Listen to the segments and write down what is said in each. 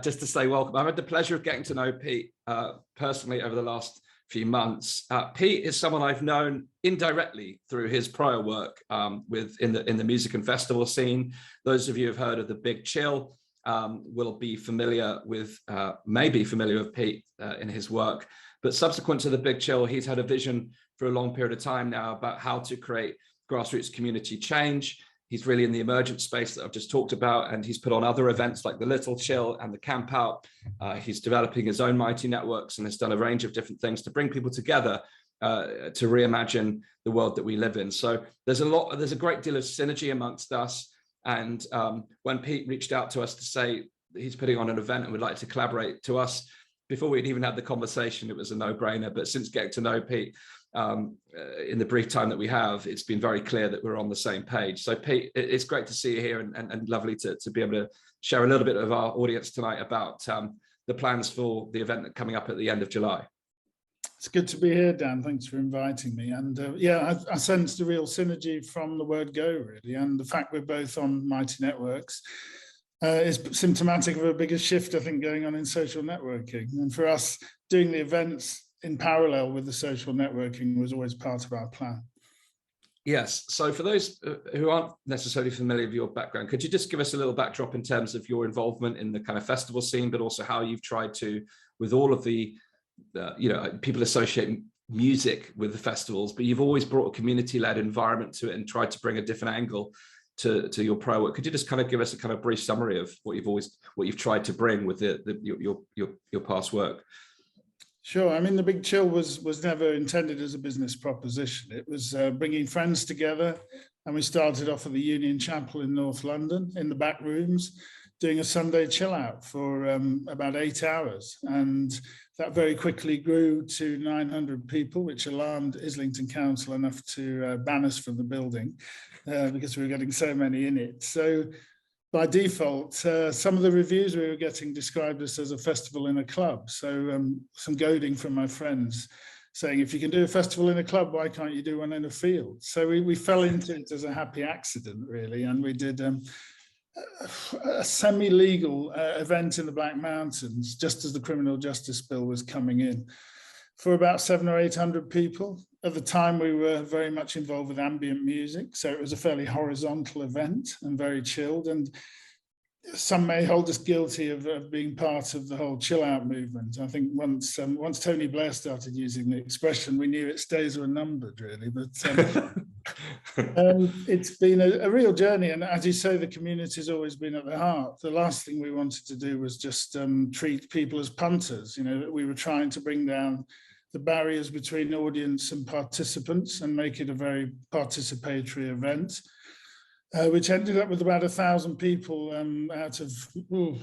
just to say welcome. I've had the pleasure of getting to know Pete personally over the last few months. Pete is someone I've known indirectly through his prior work in the music and festival scene. Those of you who've heard of the Big Chill will be familiar with, maybe familiar with Pete in his work. But subsequent to the Big Chill, he's had a vision for a long period of time now about how to create grassroots community change. He's really in the emergent space that I've just talked about, and he's put on other events like the Little Chill and the Campout. He's developing his own mighty networks and has done a range of different things to bring people together to reimagine the world that we live in. So there's a great deal of synergy amongst us. And when Pete reached out to us to say he's putting on an event and would like to collaborate, to us, before we'd even had the conversation, it was a no-brainer. But since getting to know Pete in the brief time that we have, it's been very clear that we're on the same page. So Pete, it's great to see you here, and lovely to be able to share a little bit of our audience tonight about the plans for the event coming up at the end of July. It's good to be here, Dan. Thanks for inviting me. And yeah, I sensed a real synergy from the word go, really. And the fact we're both on mighty networks is symptomatic of a bigger shift, I think, going on in social networking. And for us, doing the events in parallel with the social networking was always part of our plan. Yes. So for those who aren't necessarily familiar with your background, could you just give us a little backdrop in terms of your involvement in the kind of festival scene, but also how you've tried to, with all of the people associate music with the festivals, but you've always brought a community-led environment to it and tried to bring a different angle to your prior work. Could you just kind of give us a kind of brief summary of what you've tried to bring with your past work? Sure. I mean, the Big Chill was never intended as a business proposition. It was bringing friends together, and we started off at the Union Chapel in North London in the back rooms, doing a Sunday chill out for about 8 hours. And that very quickly grew to 900 people, which alarmed Islington Council enough to ban us from the building because we were getting so many in it. So by default, some of the reviews we were getting described us as a festival in a club. So some goading from my friends saying, if you can do a festival in a club, why can't you do one in a field? So we fell into it as a happy accident, really. And we did a semi-legal event in the Black Mountains, just as the criminal justice bill was coming in, for about 700 or 800 people. At the time, we were very much involved with ambient music, so it was a fairly horizontal event and very chilled. And some may hold us guilty of being part of the whole chill out movement. I think once Tony Blair started using the expression, we knew its days were numbered, really. But it's been a real journey. And as you say, the community's always been at the heart. The last thing we wanted to do was just treat people as punters. You know, we were trying to bring down the barriers between audience and participants and make it a very participatory event. Which ended up with about 1,000 people out of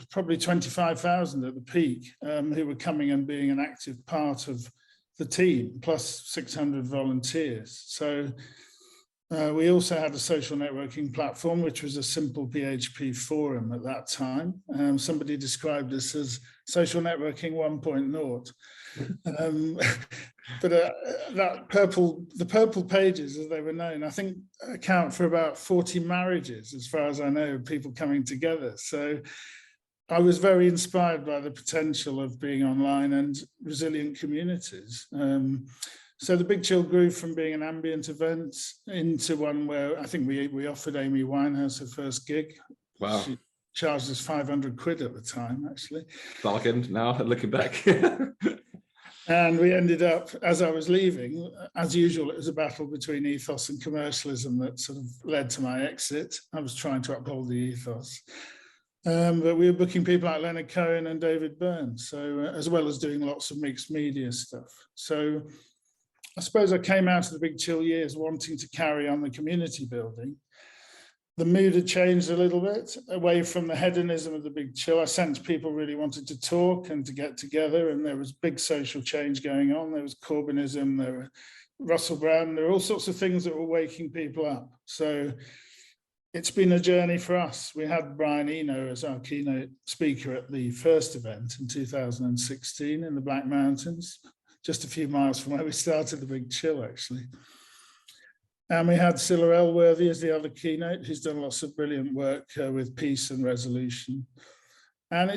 probably 25,000 at the peak who were coming and being an active part of the team, plus 600 volunteers. So we also had a social networking platform, which was a simple PHP forum at that time. Somebody described us as social networking 1.0. But the purple pages, as they were known, I think account for about 40 marriages, as far as I know, people coming together. So I was very inspired by the potential of being online and resilient communities. So the Big Chill grew from being an ambient event into one where I think we offered Amy Winehouse her first gig. Wow. She charged us 500 quid at the time, actually. Bargain now, looking back. And we ended up, as I was leaving, as usual, it was a battle between ethos and commercialism that sort of led to my exit. I was trying to uphold the ethos. But we were booking people like Leonard Cohen and David Byrne, so as well as doing lots of mixed media stuff. So I suppose I came out of the Big Chill years wanting to carry on the community building. The mood had changed a little bit away from the hedonism of the Big Chill. I sensed people really wanted to talk and to get together, and there was big social change going on. There was Corbynism, there were Russell Brand, there were all sorts of things that were waking people up. So it's been a journey for us. We had Brian Eno as our keynote speaker at the first event in 2016 in the Black Mountains, just a few miles from where we started the Big Chill, actually. And we had Cilla Elworthy as the other keynote, who's done lots of brilliant work with peace and resolution. And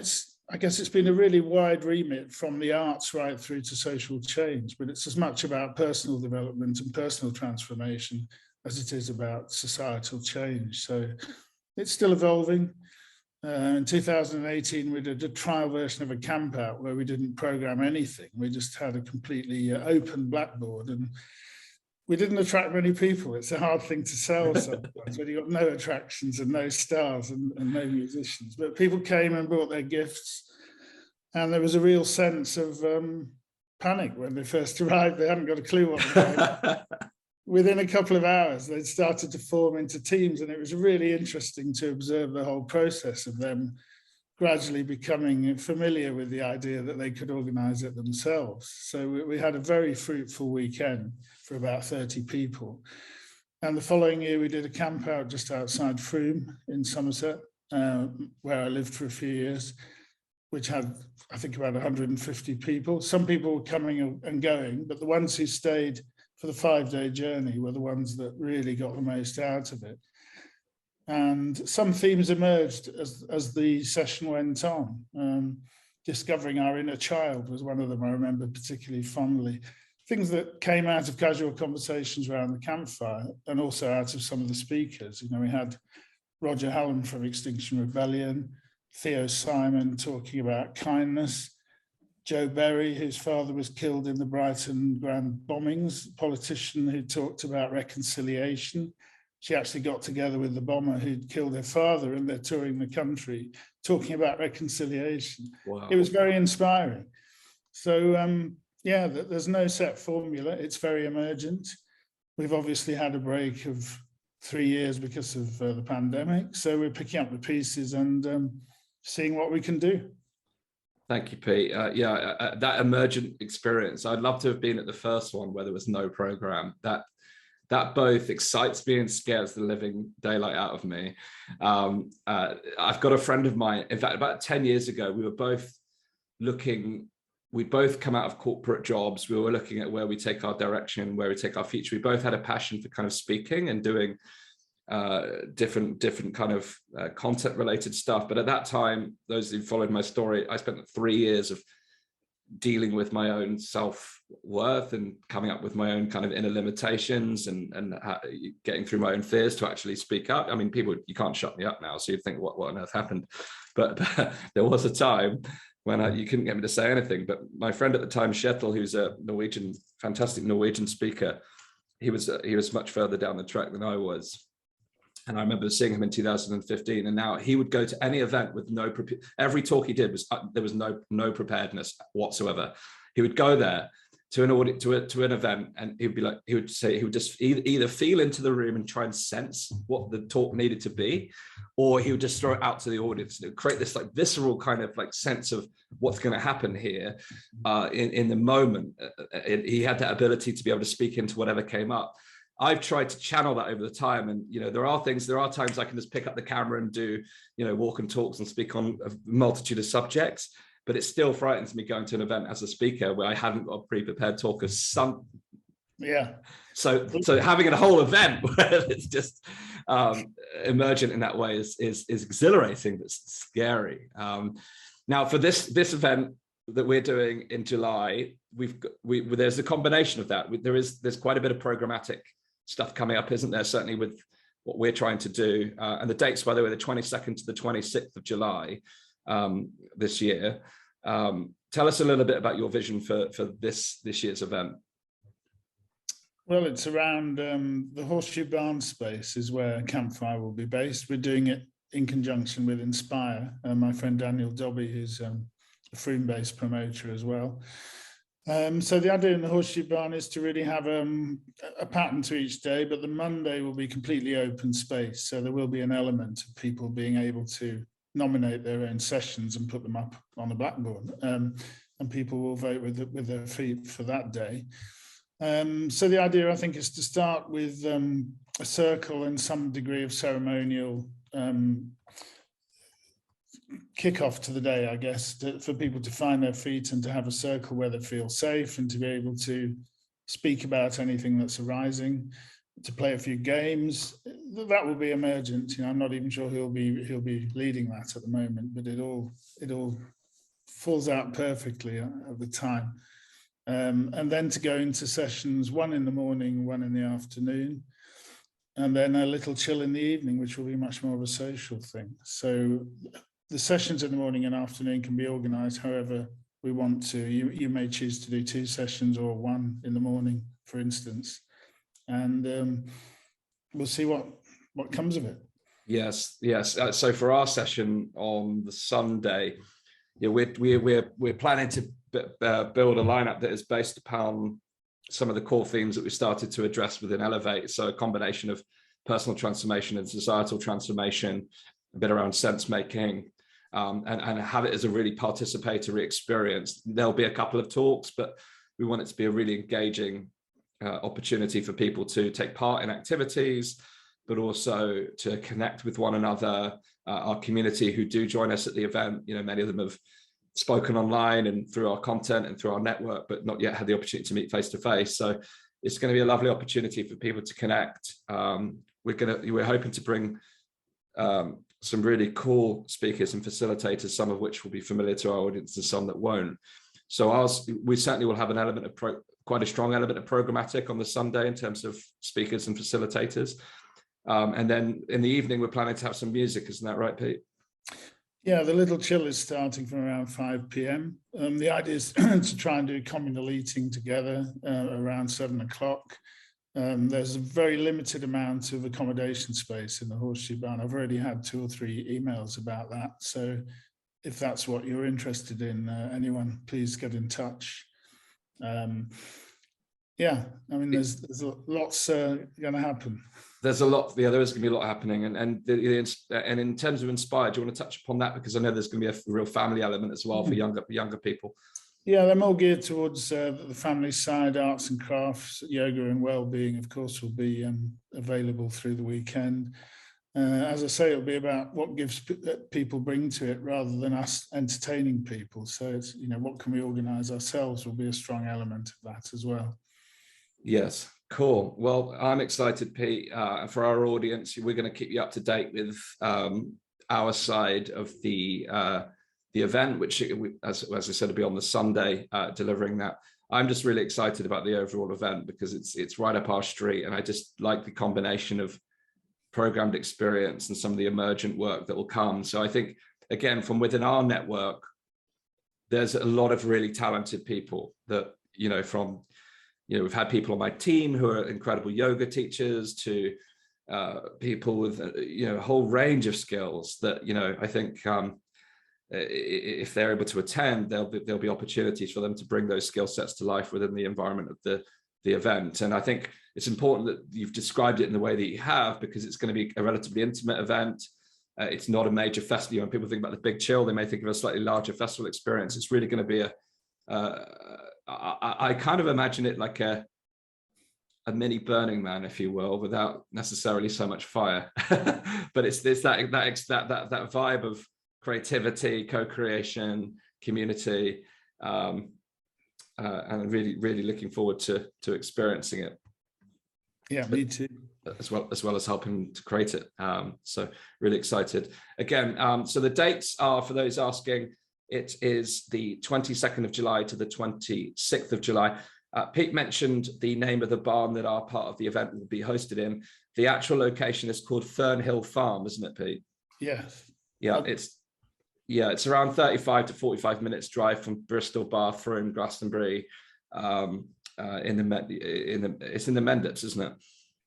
I guess it's been a really wide remit from the arts right through to social change, but it's as much about personal development and personal transformation as it is about societal change. So it's still evolving. In 2018, we did a trial version of a Campout where we didn't program anything. We just had a completely open blackboard, and we didn't attract many people. It's a hard thing to sell sometimes when you've got no attractions and no stars and no musicians. But people came and brought their gifts, and there was a real sense of panic when they first arrived. They hadn't got a clue what they were. Within a couple of hours, they'd started to form into teams, and it was really interesting to observe the whole process of them gradually becoming familiar with the idea that they could organise it themselves. So we had a very fruitful weekend for about 30 people. And the following year, we did a camp out just outside Frome in Somerset, where I lived for a few years, which had, I think, about 150 people. Some people were coming and going, but the ones who stayed for the 5-day journey were the ones that really got the most out of it. And some themes emerged as the session went on. Discovering our inner child was one of them I remember particularly fondly. Things that came out of casual conversations around the campfire and also out of some of the speakers. You know, we had Roger Hallam from Extinction Rebellion, Theo Simon talking about kindness, Joe Berry, whose father was killed in the Brighton Grand bombings, a politician who talked about reconciliation. She actually got together with the bomber who'd killed her father, and they're touring the country, talking about reconciliation. Wow. It was very inspiring. So, yeah, there's no set formula. It's very emergent. We've obviously had a break of 3 years because of the pandemic. So we're picking up the pieces and seeing what we can do. Thank you, Pete. That emergent experience, I'd love to have been at the first one where there was no program. That both excites me and scares the living daylight out of me. I've got a friend of mine, in fact, about 10 years ago, we were both we'd both come out of corporate jobs. We were looking at where we take our direction, where we take our future. We both had a passion for kind of speaking and doing different kind of content related stuff. But at that time, those who followed my story, I spent 3 years of dealing with my own self-worth and coming up with my own kind of inner limitations and getting through my own fears to actually speak up. I mean, people, you can't shut me up now, so you'd think what on earth happened? But there was a time when you couldn't get me to say anything. But my friend at the time, Kjetil, who's a fantastic Norwegian speaker, he was much further down the track than I was. And I remember seeing him in 2015, and now he would go to any event with every talk he did was there was no preparedness whatsoever. He would go there to an event, and he would just either feel into the room and try and sense what the talk needed to be, or he would just throw it out to the audience and create this like visceral kind of like sense of what's going to happen here in the moment. He had that ability to be able to speak into whatever came up. I've tried to channel that over the time, and there are times I can just pick up the camera and do walk and talks and speak on a multitude of subjects, but it still frightens me going to an event as a speaker where I haven't got a pre-prepared talk of some. Yeah. So having a whole event where it's just emergent in that way is exhilarating, but scary. Now for this event that we're doing in July, there's a combination of that. There's quite a bit of programmatic stuff coming up, isn't there? Certainly with what we're trying to do. And the dates, by the way, the 22nd to the 26th of July this year. Tell us a little bit about your vision for this year's event. Well, it's around the Horseshoe Barn space is where Campfire will be based. We're doing it in conjunction with Inspire, my friend Daniel Dobby, who's a Frome-based promoter as well. So the idea in the Horseshoe Barn is to really have a pattern to each day, but the Monday will be completely open space. So there will be an element of people being able to nominate their own sessions and put them up on a blackboard. And people will vote with their feet for that day. So the idea, I think, is to start with a circle and some degree of ceremonial kickoff to the day, I guess, for people to find their feet and to have a circle where they feel safe and to be able to speak about anything that's arising. to play a few games. That will be emergent. I'm not even sure he'll be leading that at the moment, but it all falls out perfectly at the time. And then to go into sessions, one in the morning, one in the afternoon, and then a little chill in the evening, which will be much more of a social thing. So the sessions in the morning and afternoon can be organised however we want to. You may choose to do 2 sessions or 1 in the morning, for instance, and we'll see what comes of it. Yes. So for our session on the Sunday, we're planning to build a lineup that is based upon some of the core themes that we started to address within Elevate. So a combination of personal transformation and societal transformation, a bit around sense making, and have it as a really participatory experience. There'll be a couple of talks, but we want it to be a really engaging opportunity for people to take part in activities, but also to connect with one another, our community who do join us at the event. Many of them have spoken online and through our content and through our network, but not yet had the opportunity to meet face to face. So it's going to be a lovely opportunity for people to connect. We're hoping to bring some really cool speakers and facilitators, some of which will be familiar to our audience and some that won't. So we certainly will have an element of quite a strong element of programmatic on the Sunday in terms of speakers and facilitators. And then in the evening, we're planning to have some music. Isn't that right, Pete? Yeah, the little chill is starting from around 5 p.m. The idea is to try and do communal eating together around 7 o'clock. There's a very limited amount of accommodation space in the Horseshoe Barn. I've already had 2 or 3 emails about that. So if that's what you're interested in, anyone, please get in touch. There's lots going to happen. There's a lot. There is going to be a lot happening, and in terms of Inspired, do you want to touch upon that, because I know there's going to be a real family element as well for younger people. Yeah, they're more geared towards the family side. Arts and crafts, yoga and well-being, of course, will be available through the weekend. As I say, it'll be about what gifts people bring to it rather than us entertaining people. So it's, what can we organise ourselves will be a strong element of that as well. Yes, cool. Well, I'm excited, Pete. For our audience, we're going to keep you up to date with our side of the event, which, as I said, will be on the Sunday, delivering that. I'm just really excited about the overall event because it's right up our street, and I just like the combination of programmed experience and some of the emergent work that will come. So I think, again, from within our network, there's a lot of really talented people that, we've had people on my team who are incredible yoga teachers to people with, a whole range of skills that, I think if they're able to attend, there'll be opportunities for them to bring those skill sets to life within the environment of the event. And I think it's important that you've described it in the way that you have, because it's going to be a relatively intimate event. It's not a major festival. When people think about the Big Chill, they may think of a slightly larger festival experience. It's really going to be I kind of imagine it like a mini Burning Man, if you will, without necessarily so much fire. But it's that vibe of creativity, co-creation, community, and really, really looking forward to experiencing it. Yeah, me too. As well as helping to create it. So really excited. Again, so the dates are, for those asking, it is the 22nd of July to the 26th of July. Pete mentioned the name of the barn that our part of the event will be hosted in. The actual location is called Fernhill Farm, isn't it, Pete? Yes. Yeah, it's around 35 to 45 minutes drive from Bristol, Bathroom, Glastonbury. It's in the Mendips, isn't it?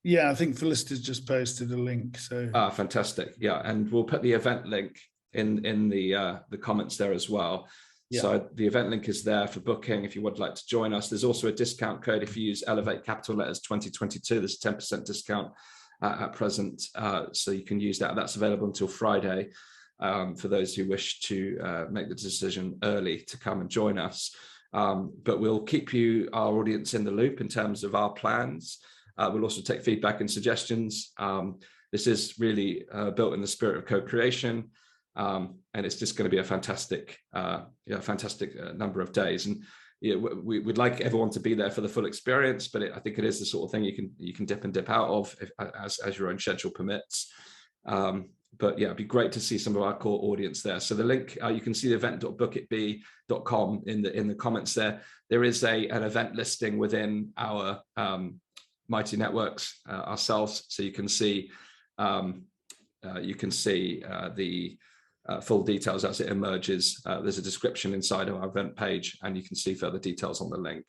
Yeah, I think Felicity's just posted a link. So fantastic. Yeah, and we'll put the event link in the comments there as well. Yeah. So the event link is there for booking if you would like to join us. There's also a discount code if you use Elevate capital letters 2022. There's a 10% discount at present, so you can use that. That's available until Friday for those who wish to make the decision early to come and join us. But we'll keep our audience in the loop in terms of our plans. We'll also take feedback and suggestions. This is really built in the spirit of co-creation. And it's just going to be a fantastic number of days. And we'd like everyone to be there for the full experience, but I think it is the sort of thing you can dip and dip out of as your own schedule permits. But yeah, it'd be great to see some of our core audience there. So the link, you can see the event.bookitbe.com in the comments there. There is an event listing within our Mighty Networks ourselves, so you can see the full details as it emerges. There's a description inside of our event page, and you can see further details on the link.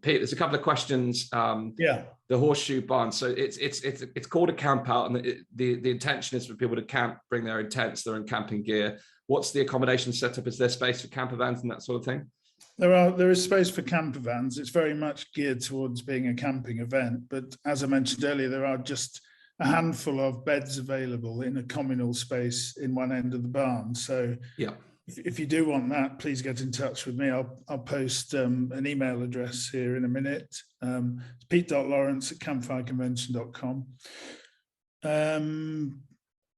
Pete, there's a couple of questions. Yeah. The Horseshoe Barn. So it's called a camp out, and the intention is for people to camp, bring their own tents, their own camping gear. What's the accommodation setup? Is there space for camper vans and that sort of thing? There is space for camper vans. It's very much geared towards being a camping event, but as I mentioned earlier, there are just a handful of beds available in a communal space in one end of the barn. So yeah, if you do want that, please get in touch with me. I'll post an email address here in a minute. It's pete.lawrence@campfireconvention.com.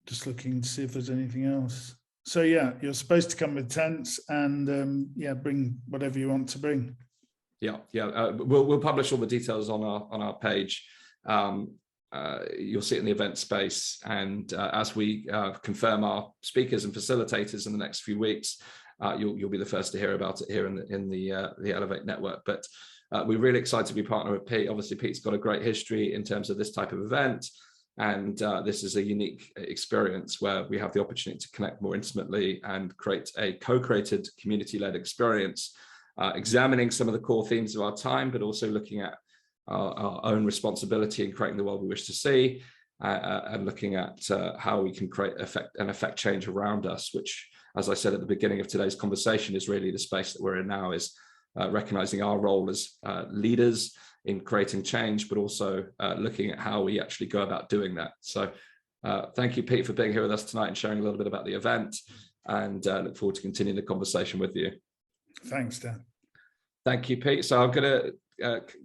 Just looking to see if there's anything else. So yeah, you're supposed to come with tents and yeah, bring whatever you want to bring. Yeah. We'll publish all the details on our page. You'll see it in the event space, and as we confirm our speakers and facilitators in the next few weeks, you'll be the first to hear about it here in the Elevate network. But we're really excited to be partner with Pete. Obviously, Pete's got a great history in terms of this type of event, and this is a unique experience where we have the opportunity to connect more intimately and create a co-created community-led experience, examining some of the core themes of our time, but also looking at our own responsibility in creating the world we wish to see, and looking at how we can create affect change around us, which, as I said at the beginning of today's conversation, is really the space that we're in now, is recognizing our role as leaders in creating change, but also looking at how we actually go about doing that. So thank you, Pete, for being here with us tonight and sharing a little bit about the event, and look forward to continuing the conversation with you. Thanks, Dan. Thank you, Pete. So I'm going to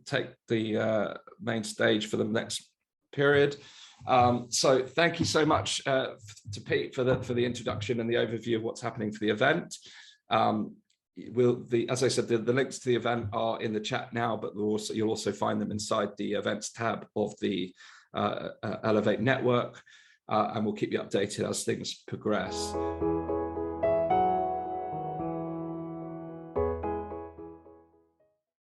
take the main stage for the next period. So thank you so much to Pete for the introduction and the overview of what's happening for the event. As I said, the links to the event are in the chat now, but you'll also find them inside the events tab of the Elevate network, and we'll keep you updated as things progress.